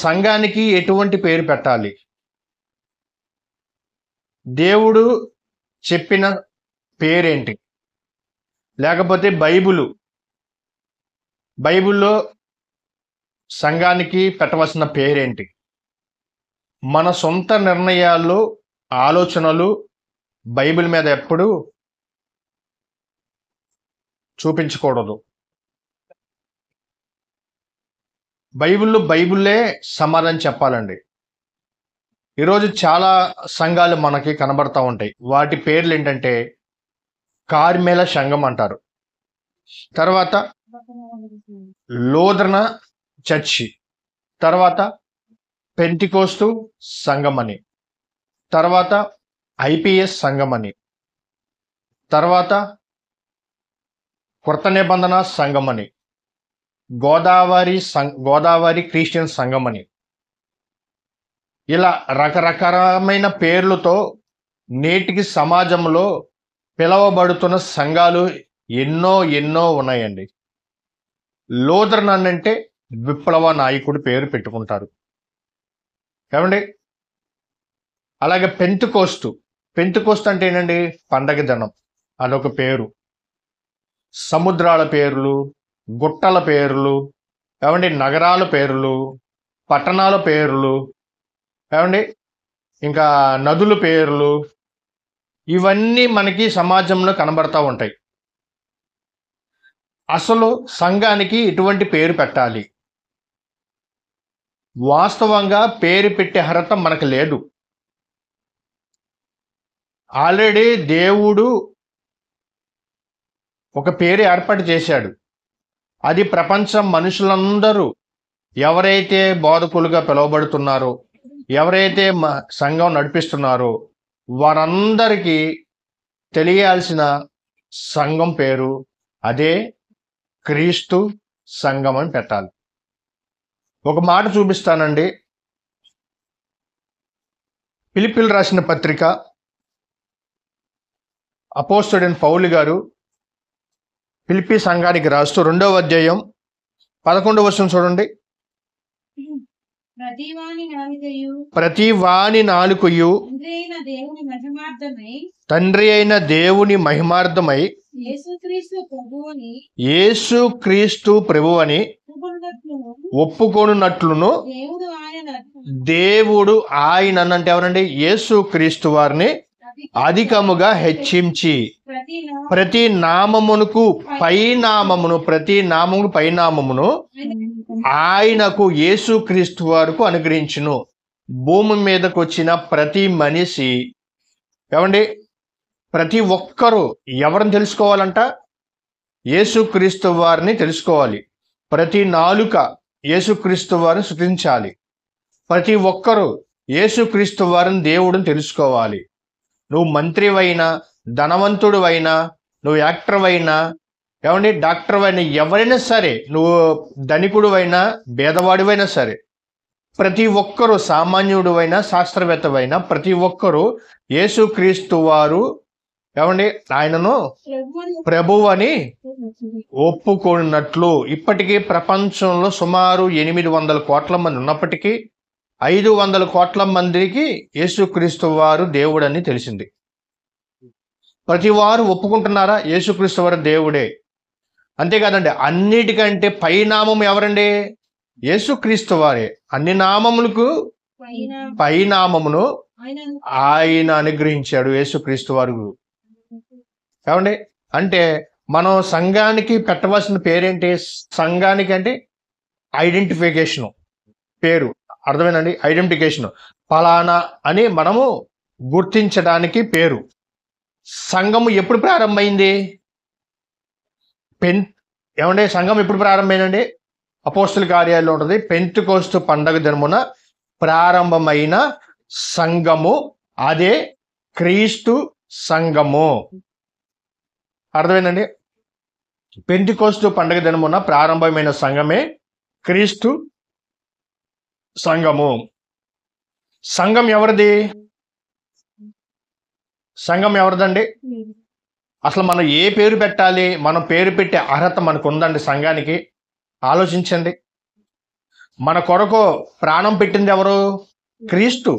సంఘానికి ఎటువంటి పేరు పెట్టాలి? దేవుడు చెప్పిన పేరేంటి? లేకపోతే బైబిల్లో సంఘానికి పెట్టవలసిన పేరేంటి? మన సొంత నిర్ణయాలు, ఆలోచనలు బైబిల్ మీద ఎప్పుడు చూపించకూడదు. బైబిల్లే సమాధానం చెప్పాలండి. ఈరోజు చాలా సంఘాలు మనకి కనబడతా ఉంటాయి. వాటి పేర్లు ఏంటంటే కార్మెల సంఘం అంటారు, తర్వాత లూథరన్ చర్చి, తర్వాత పెంతికోస్తు సంఘం అని, తర్వాత ఐపిఎస్ సంఘం అని, తర్వాత కృత నిబంధన సంఘం అని, గోదావరి క్రిస్టియన్ సంఘం అని, ఇలా రకరకాలమైన పేర్లతో నేటికి సమాజంలో పిలవబడుతున్న సంఘాలు ఎన్నో ఉన్నాయండి. లూథరన్ అంటే విప్లవ నాయకుడి పేరు పెట్టుకుంటారు ఏమండి. అలాగే పెంతుకోస్తు అంటే ఏంటండి? పండగ దినం, అదొక పేరు. సముద్రాల పేర్లు, గుట్టల పేర్లు ఏమండి, నగరాల పేర్లు, పట్టణాల పేర్లు ఏమండి, ఇంకా నదుల పేర్లు, ఇవన్నీ మనకి సమాజంలో కనబడతా ఉంటాయి. అసలు సంఘానికి ఎటువంటి పేరు పెట్టాలి? వాస్తవంగా పేరు పెట్టే అర్హత మనకు లేదు. ఆల్రెడీ దేవుడు ఒక పేరు ఏర్పాటు చేశాడు. అది ప్రపంచం మనుషులందరూ ఎవరైతే బోధకులుగా పిలువబడుతున్నారో, ఎవరైతే సంఘం నడిపిస్తున్నారో వారందరికీ తెలియాల్సిన సంఘం పేరు అదే క్రీస్తు సంఘం అని పెట్టాలి. ఒక మాట చూపిస్తానండి. ఫిలిప్పీలు రాసిన పత్రిక అపోస్తలుడైన పౌలు గారు ఫిలిప్పీ సంఘానికి రాస్తూ 2వ అధ్యాయం 11వ వచనం చూడండి. ప్రతి వాని నాలుకయు తండ్రి అయిన దేవుని మహిమార్థమై యేసుక్రీస్తు ప్రభువని ఒప్పుకొనున్నట్లును దేవుడు ఆయన అంటే ఎవరండి? యేసుక్రీస్తు వారిని అధికముగా హెచ్చించి ప్రతి నామమునకు పైనామమును ఆయనకు యేసుక్రీస్తు వారికి అనుగ్రహించును. భూమి మీదకు వచ్చిన ప్రతి మనిషి ఏమండి, ప్రతి ఒక్కరూ ఎవరిని తెలుసుకోవాలంట? యేసుక్రీస్తు వారిని తెలుసుకోవాలి. ప్రతి నాలుక యేసుక్రీస్తు వారిని స్తుతించాలి. ప్రతి ఒక్కరూ యేసుక్రీస్తు వారిని దేవుడిని తెలుసుకోవాలి. నువ్వు మంత్రివైనా, ధనవంతుడివైనా, నువ్వు యాక్టర్వైనా, ఏమండి డాక్టర్ అయినా, ఎవరైనా సరే, నువ్వు ధనికుడువైనా భేదవాడివైనా సరే, ప్రతి ఒక్కరూ సామాన్యుడివైనా శాస్త్రవేత్తవైనా ప్రతి ఒక్కరూ యేసుక్రీస్తు వారు ఏమండి ఆయనను ప్రభువు అని ఒప్పుకున్నట్లు. ఇప్పటికీ ప్రపంచంలో సుమారు 800 కోట్ల మంది ఉన్నప్పటికీ 500 కోట్ల మందికి యేసుక్రీస్తు వారు దేవుడని తెలిసింది. ప్రతి వారు ఒప్పుకుంటున్నారా? యేసుక్రీస్తు వారు దేవుడే. అంతేకాదండి, అన్నిటికంటే పైనామం ఎవరండి? యేసుక్రీస్తు వారే. అన్ని నామములకు పైనామమును ఆయన అనుగ్రహించాడు యేసుక్రీస్తు వారు. ఏమండి, అంటే మనం సంఘానికి పెట్టవలసిన పేరేంటి? సంఘానికి అంటే ఐడెంటిఫికేషన్ పేరు, అర్థమేనండి? ఐడెంటిఫికేషన్, ఫలానా అని మనము గుర్తించడానికి పేరు. సంఘము ఎప్పుడు ప్రారంభమైంది? ఏమంటే సంఘం ఎప్పుడు ప్రారంభమైందండి? అపోస్తల కార్యాల్లో ఉంటుంది. పెంతెకోస్తు పండగ దినమున ప్రారంభమైన సంఘము అదే క్రీస్తు సంఘము. అర్థమైందండి? పెంతెకోస్తు పండగ దినమున ప్రారంభమైన సంఘమే క్రీస్తు సంఘము. సంఘం ఎవరిది? సంఘం ఎవరిదండి? అసలు మనం ఏ పేరు పెట్టాలి? మనం పేరు పెట్టే అర్హత మనకు ఉందండి సంఘానికి? ఆలోచించండి. మన కొరకు ప్రాణం పెట్టింది ఎవరు? క్రీస్తు.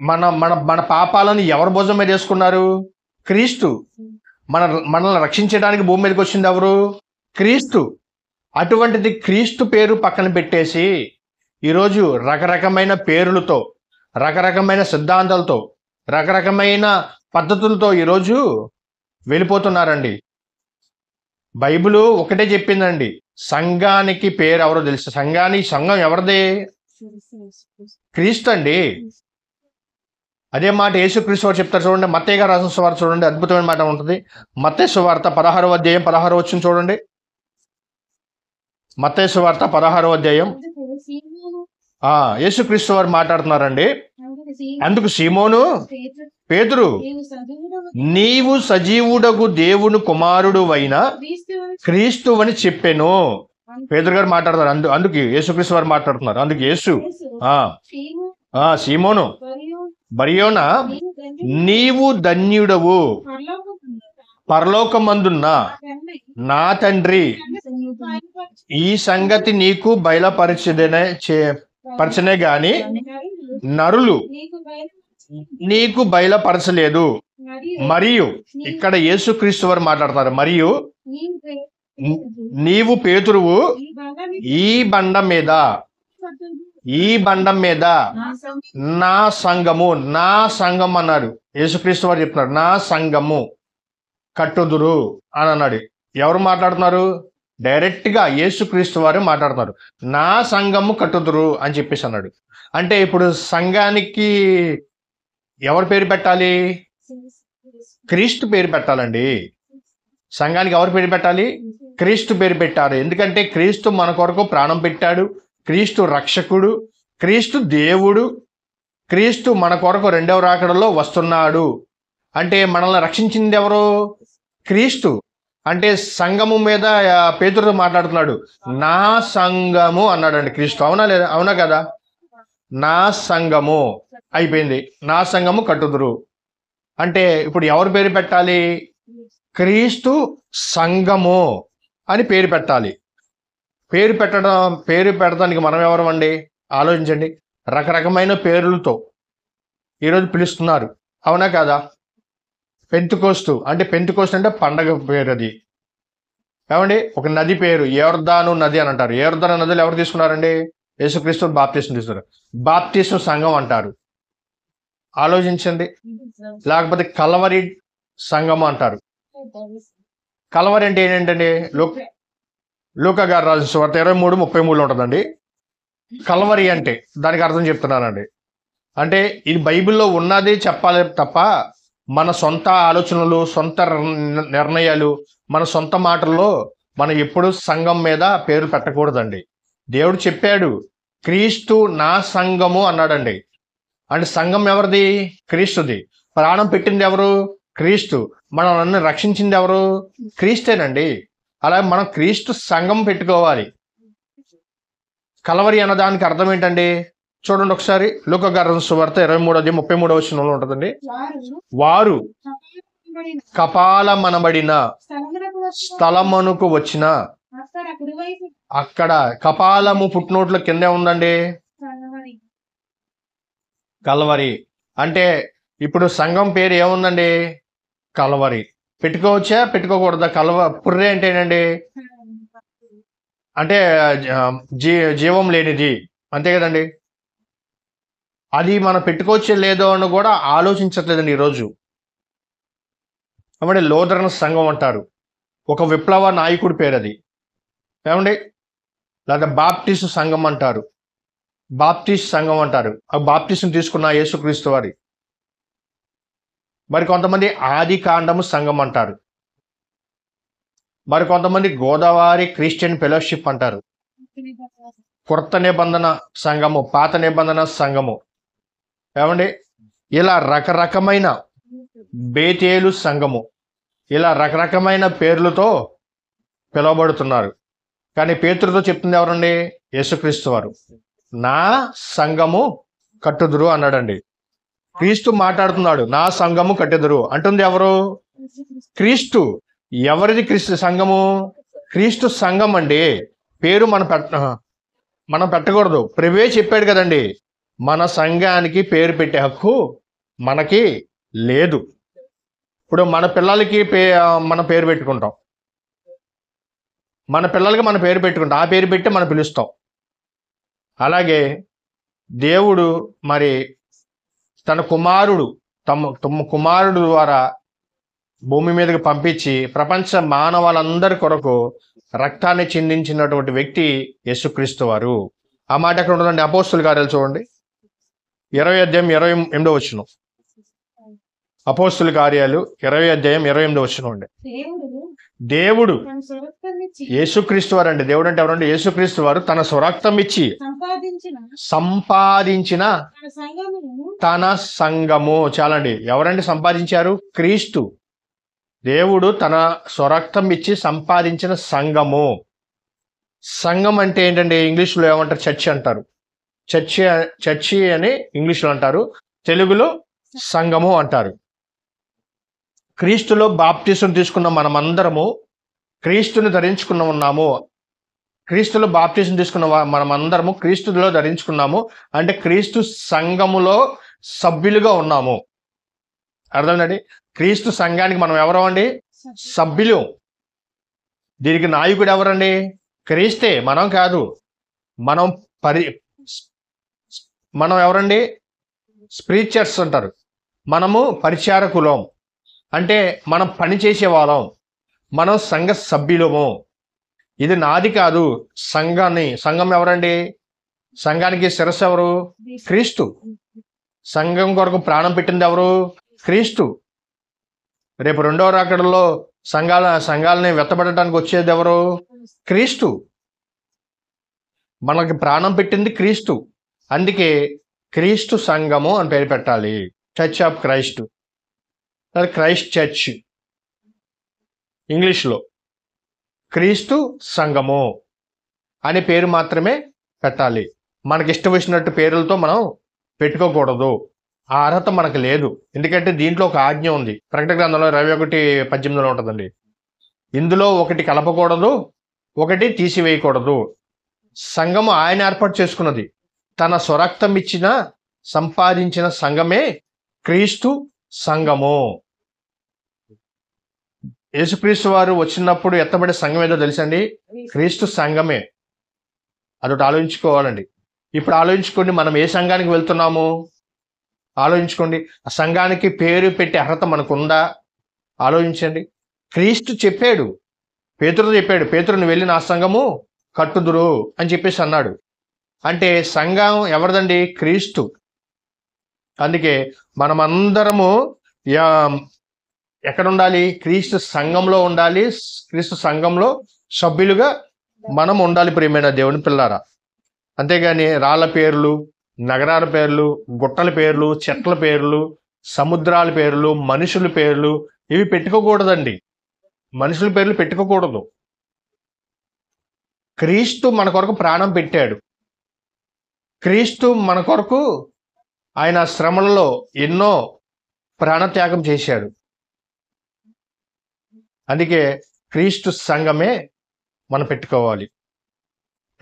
మన మన మన పాపాలను ఎవరు భుజం మీద వేసుకున్నారు? క్రీస్తు. మనల్ని రక్షించడానికి భూమి మీదకి వచ్చింది ఎవరు? క్రీస్తు. అటువంటిది క్రీస్తు పేరు పక్కన పెట్టేసి ఈరోజు రకరకమైన పేర్లతో, రకరకమైన సిద్ధాంతాలతో, రకరకమైన పద్ధతులతో ఈరోజు వెళ్ళిపోతున్నారండి. బైబిల్ ఒకటే చెప్పిందండి, సంఘానికి పేరు ఎవరో తెలుసు? సంఘం ఎవరిది? క్రీస్తు అండి. అదే మాట యేసుక్రీస్తు వారు చెప్తారు చూడండి. మత్తయి గారు రాసిన సువార్త చూడండి, అద్భుతమైన మాట ఉంటుంది. మత్తయి సువార్త 16వ అధ్యాయం 16వ వచనం చూడండి. మత్తయి సువార్త 16వ అధ్యాయం. యేసుక్రీస్తు వారు మాట్లాడుతున్నారండి. అందుకు సీమోను పేతురు, నీవు సజీవుడగు దేవుని కుమారుడు అయిన క్రీస్తు అని చెప్పాను. పేతురు గారు మాట్లాడతారు. అందుకు యేసుక్రీస్తు వారు మాట్లాడుతున్నారు. అందుకు యేసు, సీమోను బరియోనా, నీవు ధన్యుడవు, పరలోకమందున్న నా తండ్రి ఈ సంగతి నీకు బయలుపరచనే గాని నరులు నీకు బయలుపరచలేదు. మరియు ఇక్కడ యేసుక్రీస్తు వారు మాట్లాడతారు. మరియు నీవు పేతురువు, ఈ బండ మీద నా సంఘము అన్నాడు. యేసుక్రీస్తు వారు చెప్తున్నారు, నా సంఘము కట్టుదురు అని అన్నాడు. ఎవరు మాట్లాడుతున్నారు? డైరెక్ట్ గా యేసుక్రీస్తు వారు మాట్లాడుతున్నారు. నా సంఘము కట్టుదురు అని చెప్పేసి అన్నాడు. అంటే ఇప్పుడు సంఘానికి ఎవరు పేరు పెట్టాలి? క్రీస్తు పేరు పెట్టాలండి. సంఘానికి ఎవరు పేరు పెట్టాలి? క్రీస్తు పేరు పెట్టాలి. ఎందుకంటే క్రీస్తు మన కొరకు ప్రాణం పెట్టాడు. క్రీస్తు రక్షకుడు, క్రీస్తు దేవుడు, క్రీస్తు మన కొరకు రెండవ రాకడలో వస్తున్నాడు. అంటే మనల్ని రక్షించింది ఎవరు? క్రీస్తు. అంటే సంఘము మీద పేతురుతో మాట్లాడుతున్నాడు. నా సంఘము అన్నాడండి క్రీస్తు. అవునా లేదా? అవునా కదా? నా సంఘము అయిపోయింది. నా సంఘము కట్టుదురు అంటే ఇప్పుడు ఎవరు పేరు పెట్టాలి? క్రీస్తు సంఘము అని పేరు పెట్టాలి. పేరు పెట్టడానికి మనం ఎవరు అండి? ఆలోచించండి. రకరకమైన పేర్లతో ఈరోజు పిలుస్తున్నారు. అవునా కదా? పెంతుకోస్తు అంటే పండగ పేరు. అది ఏమండి? ఒక నది పేరు యోర్దాను నది అని అంటారు. యోర్దాను నదులు ఎవరు తీసుకున్నారండి? యేసుక్రీస్తు బాప్తిస్మం తీసుకున్నారు. బాప్తిస్మం సంఘం అంటారు. ఆలోచించండి. లేకపోతే కల్వరి సంఘం అంటారు. కల్వరి అంటే ఏంటంటే లూకా గారు రాసిన సువార్త 23:33 ఉంటుందండి. కల్వరి అంటే దానికి అర్థం చెప్తున్నానండి. అంటే ఇది బైబిల్లో ఉన్నది చెప్పాలి తప్ప మన సొంత ఆలోచనలు, సొంత నిర్ణయాలు, మన సొంత మాటల్లో మనం ఎప్పుడు సంఘం మీద పేరు పెట్టకూడదండి. దేవుడు చెప్పాడు, క్రీస్తు నా సంఘము అన్నాడండి. అంటే సంఘం ఎవరిది? క్రీస్తుది. ప్రాణం పెట్టింది ఎవరు? క్రీస్తు. మనల్ని రక్షించింది ఎవరు? క్రీస్తేనండి. అలాగే మనం క్రీస్తు సంఘం పెట్టుకోవాలి. కలవరి అన్నదానికి అర్థం ఏంటండి? చూడండి ఒకసారి. లూకా గారు సువార్త 23:33 వచనంలో ఉంటుందండి. వారు కపాలమనబడిన స్థలమునకు వచ్చిన, అక్కడ కపాలము పుట్టినోట్ల కిందే ఉందండి కల్వరి. అంటే ఇప్పుడు సంఘం పేరు ఏముందండి? కల్వరి. పెట్టుకోవచ్చా పెట్టుకోకూడదా? పుర్రె అంటే ఏంటండి? అంటే జీవం లేనిది, అంతే కదండి. అది మనం పెట్టుకోవచ్చే లేదో అని కూడా ఆలోచించట్లేదండి ఈరోజు. కాబట్టి లోదరణ సంఘం అంటారు. ఒక విప్లవ నాయకుడి పేరు అది. ఏమండి? లేదా బాప్టిస్ట్ సంఘం అంటారు. ఆ బాప్టిస్ట్ని తీసుకున్న యేసుక్రీస్తు వారి. మరి కొంతమంది ఆది కాండము సంఘం అంటారు. మరి కొంతమంది గోదావరి క్రిస్టియన్ ఫెలోషిప్ అంటారు. కొత్త నిబంధన సంఘము, పాత నిబంధన సంఘము. ఏమండి? ఇలా రకరకమైన బేతేలు సంఘము, ఇలా రకరకమైన పేర్లతో పిలువబడుతున్నారు. కానీ పేతురుతో చెప్తుంది ఎవరండి? యేసుక్రీస్తు వారు. నా సంఘము కట్టుదురు అన్నాడండి. క్రీస్తు మాట్లాడుతున్నాడు. నా సంఘము కట్టుదురు అంటుంది ఎవరు? క్రీస్తు. ఎవరిది క్రీస్తు సంఘము? క్రీస్తు సంఘం అండి. పేరు మనం పెట్టకూడదు. ప్రభువే చెప్పాడు కదండి, మన సంఘానికి పేరు పెట్టే హక్కు మనకి లేదు. ఇప్పుడు మన పిల్లలకి మన పేరు పెట్టుకుంటాం, మన పిల్లలకి మన పేరు పెట్టుకుంటాం, ఆ పేరు పెట్టి మనం పిలుస్తాం. అలాగే దేవుడు మరి తన కుమారుడు ద్వారా భూమి మీదకి పంపించి ప్రపంచ మానవాళ్ళందరి కొరకు రక్తాన్ని చిందించినటువంటి వ్యక్తి యేసుక్రీస్తు వారు. ఆ మాట ఎక్కడ ఉంటుందండి? అపోస్తుల కార్యాలు చూడండి, 20 అధ్యాయం 28 అపోస్తుల కార్యాలు 20 అధ్యాయం 28 అండి. దేవుడు యేసుక్రీస్తు వారు అండి. దేవుడు అంటే ఎవరండి? యేసుక్రీస్తు వారు తన స్వరక్తం ఇచ్చి సంపాదించిన తన సంఘము. చాలండి. ఎవరండి సంపాదించారు? క్రీస్తు. దేవుడు తన స్వరక్తం ఇచ్చి సంపాదించిన సంఘము. సంఘం అంటే ఏంటండి? ఇంగ్లీష్లో ఏమంటారు? చర్చి అంటారు. చర్చి అని ఇంగ్లీష్లో అంటారు, తెలుగులో సంఘము అంటారు. క్రీస్తులో బాప్తిసం తీసుకున్న మనమందరము క్రీస్తుని ధరించుకున్న ఉన్నాము. క్రీస్తులో బాప్తిసం తీసుకున్న మనమందరము క్రీస్తులో ధరించుకున్నాము అంటే క్రీస్తు సంఘములో సభ్యులుగా ఉన్నాము. అర్థమైందండి? క్రీస్తు సంఘానికి మనం ఎవరు అండి? సభ్యులు. దీనికి నాయకుడు ఎవరండి? క్రీస్తే, మనం కాదు. మనం ఎవరండి? స్పిరిచర్స్ అంటారు. మనము పరిచారకులం, అంటే మనం పని చేసే వాళ్ళం, మనం సంఘ సభ్యులము. ఇది నాది కాదు, సంఘం ఎవరండి? సంఘానికి శిరస్సు ఎవరు? క్రీస్తు. సంఘం కొరకు ప్రాణం పెట్టింది ఎవరు? క్రీస్తు. రేపు రెండవ రాకడలో సంఘాలని వెత్తబడటానికి వచ్చేది ఎవరు? క్రీస్తు. మనకి ప్రాణం పెట్టింది క్రీస్తు. అందుకే క్రీస్తు సంఘము అని పేరు పెట్టాలి. Church of Christ, Christ church ఇంగ్లీష్లో. క్రీస్తు సంఘము అనే పేరు మాత్రమే పెట్టాలి. మనకి ఇష్టం వచ్చినట్టు పేర్లతో మనం పెట్టుకోకూడదు. ఆ అర్హత మనకు లేదు. ఎందుకంటే దీంట్లో ఒక ఆజ్ఞ ఉంది. ప్రకటన గ్రంథంలో 21:18 ఉంటుందండి. ఇందులో ఒకటి కలపకూడదు, ఒకటి తీసివేయకూడదు. సంఘము ఆయన ఏర్పాటు చేసుకున్నది. తన స్వరక్తం ఇచ్చిన సంపాదించిన సంఘమే క్రీస్తు సంఘము. యేసుక్రీస్తు వారు వచ్చినప్పుడు ఎత్తబడే సంఘం ఏదో తెలుసండి? క్రీస్తు సంఘమే. అదొకటి ఆలోచించుకోవాలండి. ఇప్పుడు ఆలోచించుకోండి, మనం ఏ సంఘానికి వెళ్తున్నాము? ఆలోచించుకోండి. ఆ సంఘానికి పేరు పెట్టే అర్హత మనకుందా? ఆలోచించండి. క్రీస్తు చెప్పాడు, పేతురుతో చెప్పాడు, పేతురుని వెళ్ళి నా సంఘము కట్టుదురు అని చెప్పేసి అన్నాడు. అంటే సంఘం ఎవరిదండి? క్రీస్తు. అందుకే మనమందరము ఎక్కడ ఉండాలి? క్రీస్తు సంఘంలో ఉండాలి. క్రీస్తు సంఘంలో సభ్యులుగా మనం ఉండాలి. ప్రియమైన దేవుని పిల్లారా, అంతేగాని రాళ్ళ పేర్లు, నగరాల పేర్లు, గుట్టల పేర్లు, చెట్ల పేర్లు, సముద్రాల పేర్లు, మనుషుల పేర్లు ఇవి పెట్టుకోకూడదండి. మనుషుల పేర్లు పెట్టుకోకూడదు. క్రీస్తు మన కొరకు ప్రాణం పెట్టాడు. క్రీస్తు మన కొరకు ఆయన శ్రమలలో ఎన్నో ప్రాణత్యాగం చేశాడు. అందుకే క్రీస్తు సంఘమే మనం పెట్టుకోవాలి.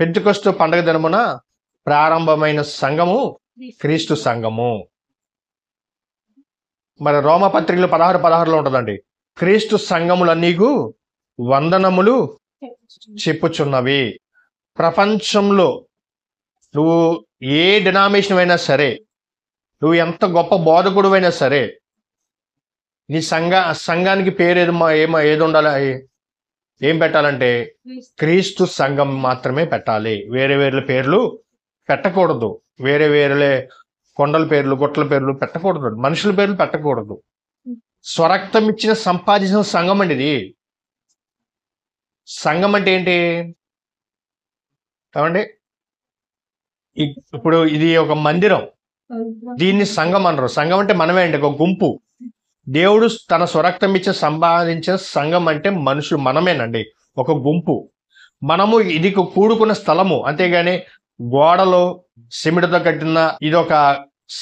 పెంతెకొస్తు పండగ దినమున ప్రారంభమైన సంఘము క్రీస్తు సంఘము. మరి రోమపత్రికలు 16:16 ఉంటుందండి. క్రీస్తు సంఘములన్నీకు వందనములు చెప్పుచున్నవి. ప్రపంచంలో నువ్వు ఏ డినామినేషన్ అయినా సరే, నువ్వు ఎంత గొప్ప బోధకుడు అయినా సరే, నీ సంఘానికి పేరు ఏది ఉండాలి? ఏం పెట్టాలంటే క్రీస్తు సంఘం మాత్రమే పెట్టాలి. వేరే వేరే పేర్లు పెట్టకూడదు. వేరే వేరే కొండల పేర్లు, గుట్టల పేర్లు పెట్టకూడదు. మనుషుల పేర్లు పెట్టకూడదు. స్వరక్తం ఇచ్చిన సంపాదించిన సంఘం అండి ఇది. సంఘం అంటే ఏంటి కావండి? ఇప్పుడు ఇది ఒక మందిరం, దీన్ని సంఘం అనరు. సంఘం అంటే మనమే అండి, ఒక గుంపు. దేవుడు తన స్వరక్తం ఇచ్చి సంపాదించిన సంఘం అంటే మనుషులు, మనమేనండి, ఒక గుంపు. మనము ఇది కూడుకున్న స్థలము, అంతేగాని గోడలో సిమెంట్తో కట్టిన ఇది ఒక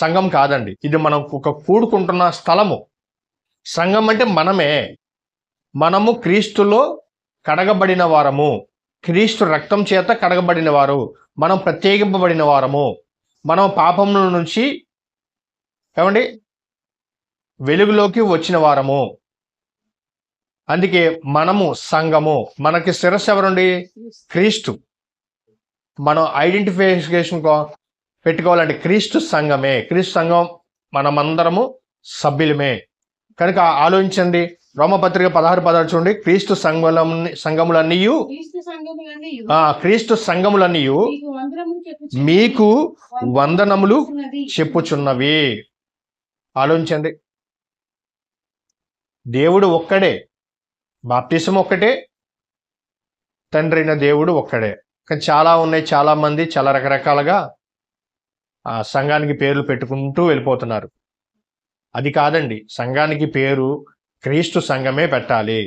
సంఘం కాదండి. ఇది మనం ఒక కూడుకుంటున్న స్థలము. సంఘం అంటే మనమే. మనము క్రీస్తులో కడగబడిన వారము. క్రీస్తు రక్తం చేత కడగబడిన వారు, మనం ప్రత్యేకింపబడిన వారము, మనం పాపముల నుంచి ఏమండి వెలుగులోకి వచ్చిన వారము. అందుకే మనము సంఘము. మనకి శిరస్సు ఎవరండి? క్రీస్తు. మనం ఐడెంటిఫికేషన్ పెట్టుకోవాలంటే క్రీస్తు సంఘమే. క్రీస్తు సంఘం మనమందరము సభ్యులమే. కనుక ఆలోచించండి. రోమపత్రిక 16:16 చూడండి. క్రీస్తు సంఘములన్నీ క్రీస్తు సంఘములన్నీ మీకు వందనములు చెప్పుచున్నవి. ఆలోచించండి. దేవుడు ఒక్కడే, బాప్తిసం ఒక్కటే, తండ్రి అయిన దేవుడు ఒక్కడే. కానీ చాలా ఉన్నాయి, చాలా మంది చాలా రకరకాలుగా ఆ సంఘానికి పేర్లు పెట్టుకుంటూ వెళ్ళిపోతున్నారు. అది కాదండి. సంఘానికి పేరు క్రీస్తు సంఘమే పెట్టాలి.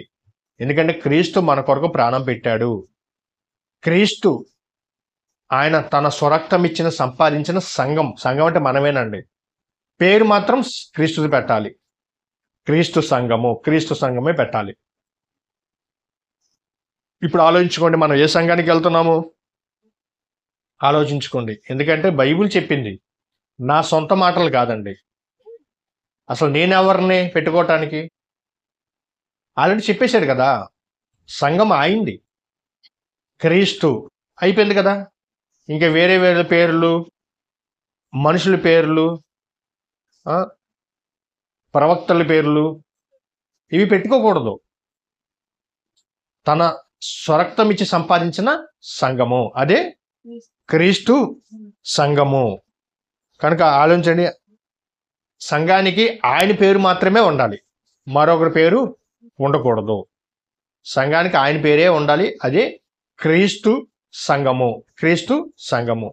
ఎందుకంటే క్రీస్తు మన కొరకు ప్రాణం పెట్టాడు. క్రీస్తు ఆయన తన స్వరక్తం ఇచ్చిన సంపాదించిన సంఘం. సంఘం అంటే మనమేనండి. పేరు మాత్రం క్రీస్తుది పెట్టాలి. క్రీస్తు సంఘము, క్రీస్తు సంఘమే పెట్టాలి. ఇప్పుడు ఆలోచించుకోండి, మనం ఏ సంఘానికి వెళ్తున్నాము ఆలోచించుకోండి. ఎందుకంటే బైబిల్ చెప్పింది, నా సొంత మాటలు కాదండి. అసలు నేనెవరిని పెట్టుకోవటానికి? ఆల్రెడీ చెప్పేశాడు కదా, సంఘం ఆయింది, క్రీస్తు అయిపోయింది కదా. ఇంకా వేరే వేరే పేర్లు, మనుషుల పేర్లు, ప్రవక్తల పేర్లు ఇవి పెట్టుకోకూడదు. తన స్వరక్తం ఇచ్చి సంపాదించిన సంఘము, అదే క్రీస్తు సంఘము. కనుక ఆలోచించండి, సంఘానికి ఆయన పేరు మాత్రమే ఉండాలి, మరొకరి పేరు ఉండకూడదు. సంఘానికి ఆయన పేరే ఉండాలి, అదే క్రీస్తు సంఘము. క్రీస్తు సంఘము.